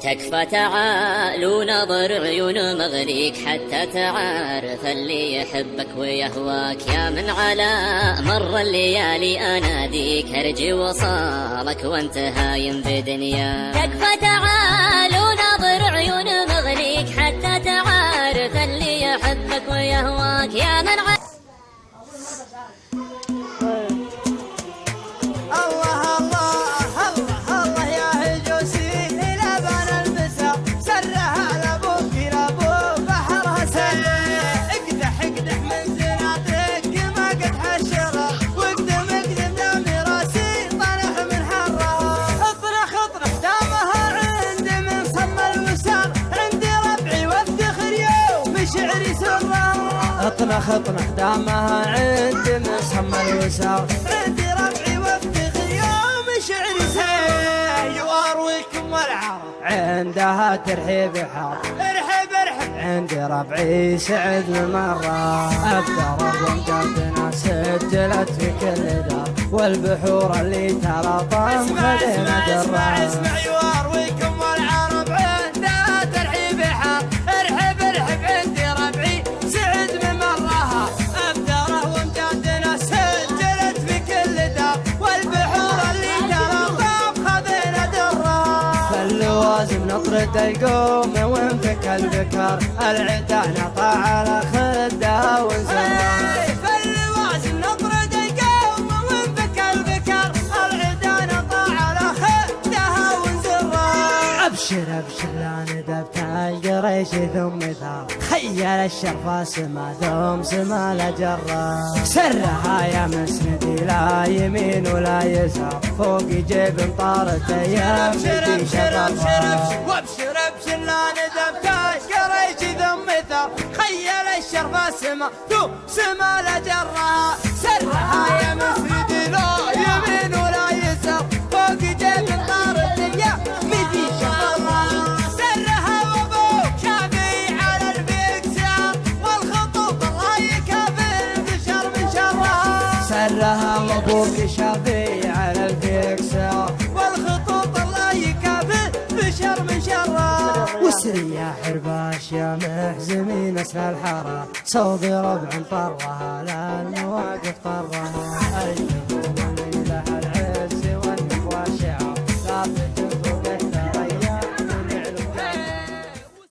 تكفى تعال ونظر عيون مغريك حتى تعرف اللي يحبك ويهواك. يا من على مر الليالي اناديك ارجي وصالك وانت هايم بدنيا. تكفى تعال ونظر عيون مغريك حتى تعرف اللي يحبك ويهواك. يا من على اطنخ دامها عندي مسمى الوسار. عندي ربعي وافتخر يوم شعري سيء وارويكم والعرب عندها ترحيب حار. ارحب عندي ربعي سعد مرة ابدر ومجدنا سجلت في كل دار والبحور اللي تلاطم خدينا درة. اسمع يوارويكم والعرب عندها ترحيب حار. ارحب عندي ربعي سعد من مرها ابدره ومجدنا سجلت في كل دار والبحور اللي تلاطم خذينا درة. فاللوازم نطرد القوم وانفك البكر العدا نطع على خدها ونزرها. فاللوازم نطرد القوم وانفك البكر العدا نطع على خدها ونزرها. ابشر لا ندبت القريش ثم ثار خيل الشرفة سما ثم سما لجرة. سرها يا مسندي لا يمين ولا يسار فوق جيب طارت ايام في شرفها. وابشر لا ندبت القريش ثم ثار خيل الشرفة سما ثم سما لجرة. سرها يا مسندي لا يمين ولا يسار فوق جيب طارت ايام في شرفها. سرها وابوك شافي على الفيكسار والخطوط الله يكافئ بشر من شره. وسري يا حرباش يا محزمين اسل الحاره صوبي ربع طرها لا المواقف طرها.